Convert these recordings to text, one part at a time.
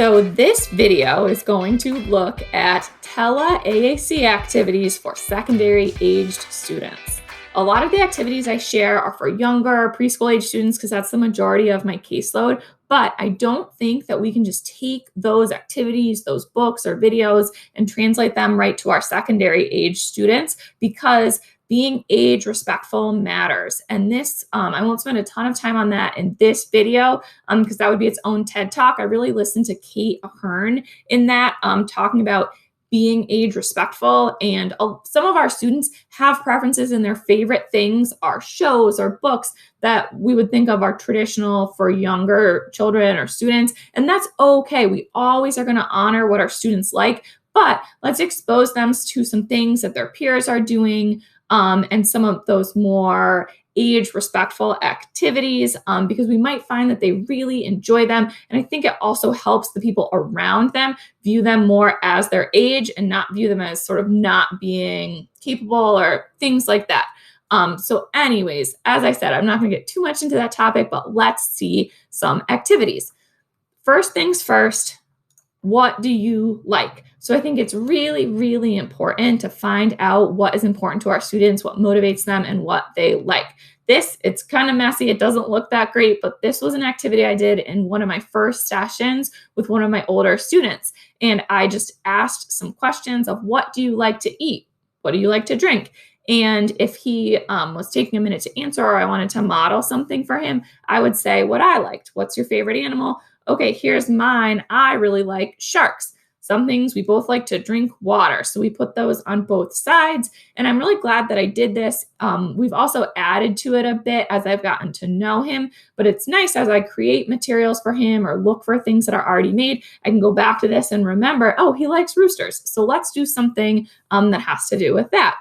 So this video is going to look at AAC activities for secondary aged students. A lot of the activities I share are for younger preschool age students because that's the majority of my caseload, but I don't think that we can just take those activities, those books or videos and translate them right to our secondary age students because being age respectful matters. And this, I won't spend a ton of time on that in this video because that would be its own TED Talk. I really listened to Kate Ahern in that, talking about being age respectful. And some of our students have preferences and their favorite things are shows or books that we would think of are traditional for younger children or students. And that's okay. We always are going to honor what our students like, but let's expose them to some things that their peers are doing, and some of those more age respectful activities, because we might find that they really enjoy them. And I think it also helps the people around them view them more as their age and not view them as sort of not being capable or things like that. So anyways, as I said, I'm not going to get too much into that topic, but let's see some activities. First things first, what do you like? So I think it's really, really important to find out what is important to our students, what motivates them, and what they like. It's kind of messy. It doesn't look that great, but this was an activity I did in one of my first sessions with one of my older students. And I just asked some questions of what do you like to eat? What do you like to drink? And if he was taking a minute to answer or I wanted to model something for him, I would say what I liked. What's your favorite animal? Okay, here's mine. I really like sharks. Some things we both like to drink water. So we put those on both sides. And I'm really glad that I did this. We've also added to it a bit as I've gotten to know him. But it's nice as I create materials for him or look for things that are already made, I can go back to this and remember, oh, he likes roosters. So let's do something that has to do with that.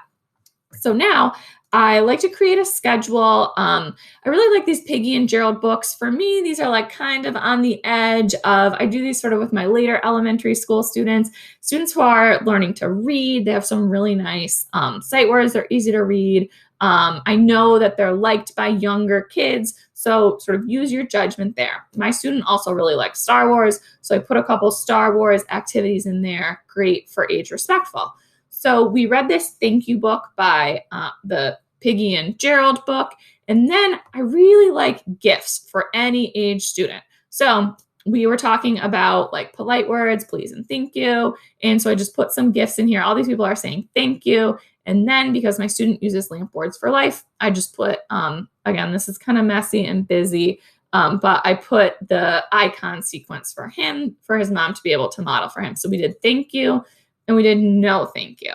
So now I like to create a schedule. I really like these Piggy and Gerald books. For me, these are like kind of on the edge of, I do these sort of with my later elementary school students who are learning to read. They have some really nice sight words. They're easy to read. I know that they're liked by younger kids. So sort of use your judgment there. My student also really likes Star Wars. So I put a couple Star Wars activities in there. Great for age respectful. So we read this thank you book by the Piggy and Gerald book. And then I really like gifts for any age student. So we were talking about like polite words, please and thank you. And so I just put some gifts in here. All these people are saying thank you. And then because my student uses lamp words for life, I just put, again, this is kind of messy and busy, but I put the icon sequence for him, for his mom to be able to model for him. So we did thank you. And we did no thank you.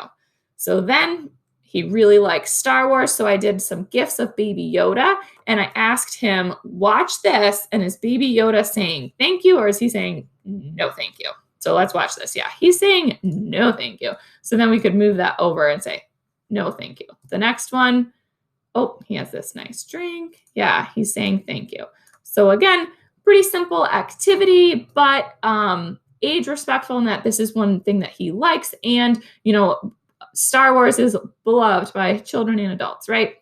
So then he really likes Star Wars. So I did some gifts of Baby Yoda. And I asked him, watch this. And is Baby Yoda saying thank you or is he saying no thank you? So let's watch this. Yeah, he's saying no thank you. So then we could move that over and say no thank you. The next one, oh, he has this nice drink. Yeah, he's saying thank you. So again, pretty simple activity, but age respectful in that this is one thing that he likes. And, you know, Star Wars is beloved by children and adults, right?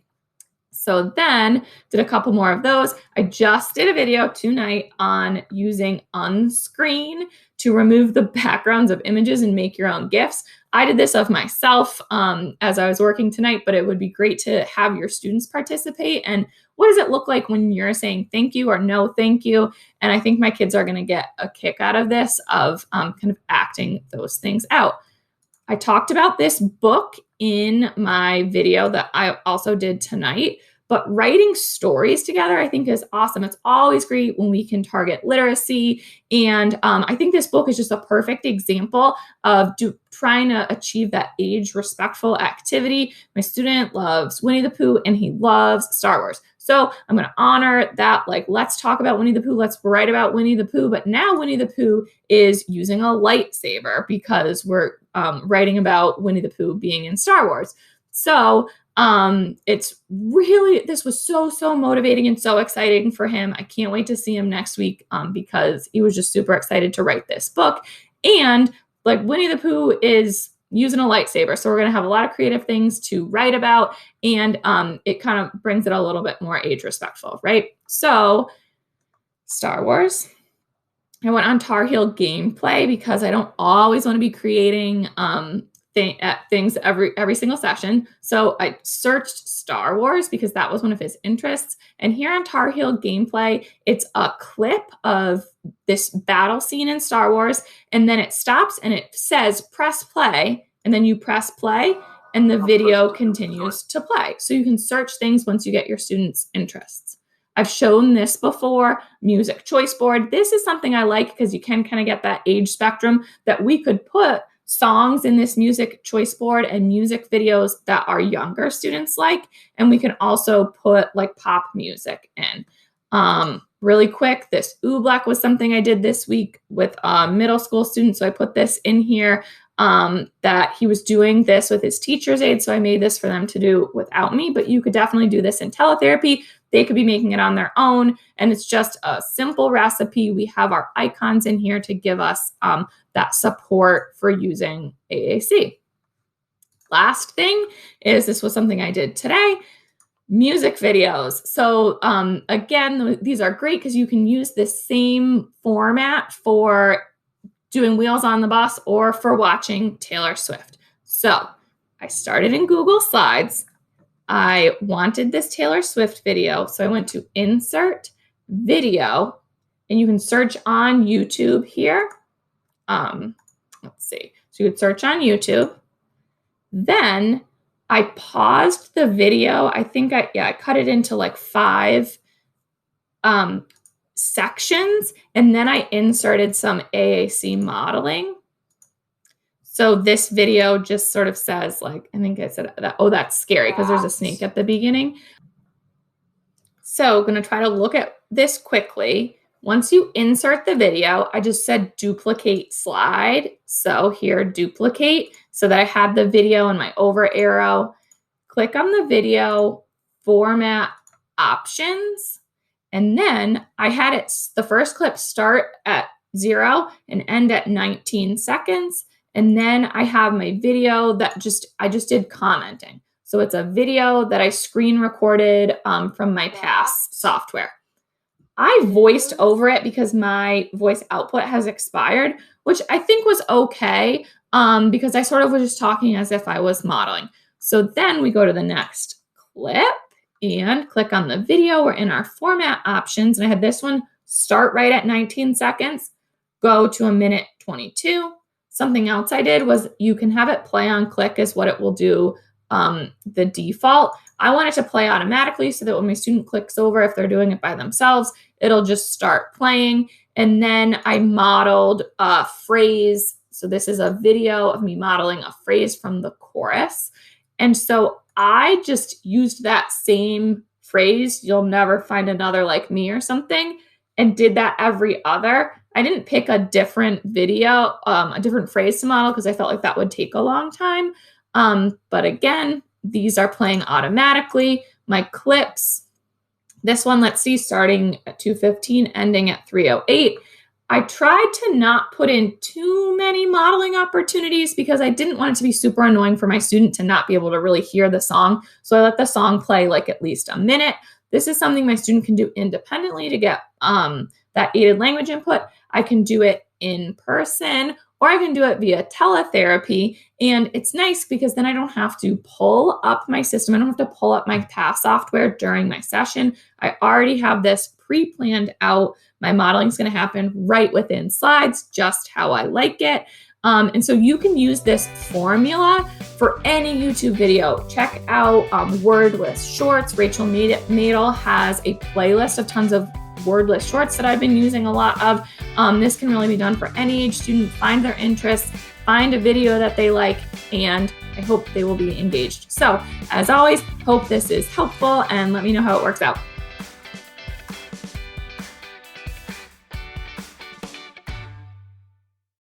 So then did a couple more of those. I just did a video tonight on using Unscreen to remove the backgrounds of images and make your own GIFs. I did this of myself as I was working tonight, but it would be great to have your students participate. And what does it look like when you're saying thank you or no thank you? And I think my kids are going to get a kick out of this, of kind of acting those things out. I talked about this book in my video that I also did tonight, but writing stories together, I think, is awesome. It's always great when we can target literacy. And I think this book is just a perfect example of trying to achieve that age respectful activity. My student loves Winnie the Pooh and he loves Star Wars. So I'm going to honor that. Like, let's talk about Winnie the Pooh. Let's write about Winnie the Pooh. But now Winnie the Pooh is using a lightsaber because we're writing about Winnie the Pooh being in Star Wars. So it's really, this was so motivating and so exciting for him. I can't wait to see him next week because he was just super excited to write this book. And like Winnie the Pooh is using a lightsaber. So we're going to have a lot of creative things to write about. And it kind of brings it a little bit more age respectful, right? So Star Wars. I went on Tar Heel gameplay because I don't always want to be creating things every single session. So I searched Star Wars because that was one of his interests. And here on Tar Heel gameplay, it's a clip of this battle scene in Star Wars, and then it stops and it says press play, and then you press play and the video continues to play. So you can search things once you get your students' interests. I've shown this before, music choice board. This is something I like because you can kind of get that age spectrum that we could put songs in this music choice board and music videos that our younger students like. And we can also put like pop music in. Really quick, this oobleck was something I did this week with a middle school student. So I put this in here that he was doing this with his teacher's aide. So I made this for them to do without me, but you could definitely do this in Teletherapy. They could be making it on their own, and it's just a simple recipe. We have our icons in here to give us that support for using AAC. Last thing is, this was something I did today, music videos. So again, these are great because you can use this same format for doing Wheels on the Bus or for watching Taylor Swift. So I started in Google Slides. I wanted this Taylor Swift video, so I went to Insert Video, and you can search on YouTube here. Let's see. So you could search on YouTube. Then I paused the video. I think I cut it into like 5 sections, and then I inserted some AAC modeling. So this video just sort of says, like, I think I said that, oh, that's scary because there's a snake at the beginning. So I'm going to try to look at this quickly. Once you insert the video, I just said duplicate slide. So here, duplicate, so that I had the video in my over arrow. Click on the video, format options. And then I had the first clip start at 0 and end at 19 seconds. And then I have my video that I just did commenting. So it's a video that I screen recorded from my past software. I voiced over it because my voice output has expired, which I think was okay because I sort of was just talking as if I was modeling. So then we go to the next clip and click on the video. We're in our format options, and I had this one start right at 19 seconds, go to 1:22. Something else I did was you can have it play on click is what it will do, the default. I want it to play automatically so that when my student clicks over, if they're doing it by themselves, it'll just start playing. And then I modeled a phrase. So this is a video of me modeling a phrase from the chorus. And so I just used that same phrase, "You'll never find another like me" or something, and did that every other. I didn't pick a different video, a different phrase to model because I felt like that would take a long time. But again, these are playing automatically. My clips, this one, let's see, starting at 2:15, ending at 3:08. I tried to not put in too many modeling opportunities because I didn't want it to be super annoying for my student to not be able to really hear the song. So I let the song play like at least a minute. This is something my student can do independently to get that aided language input. I can do it in person, or I can do it via Teletherapy. And it's nice because then I don't have to pull up my system. I don't have to pull up my past software during my session. I already have this pre-planned out. My modeling is going to happen right within slides, just how I like it. And so you can use this formula for any YouTube video. Check out Wordless Shorts. Rachel Madel has a playlist of tons of wordless shorts that I've been using a lot of. This can really be done for any age student. Find their interests, find a video that they like, and I hope they will be engaged. So as always, hope this is helpful, and let me know how it works out.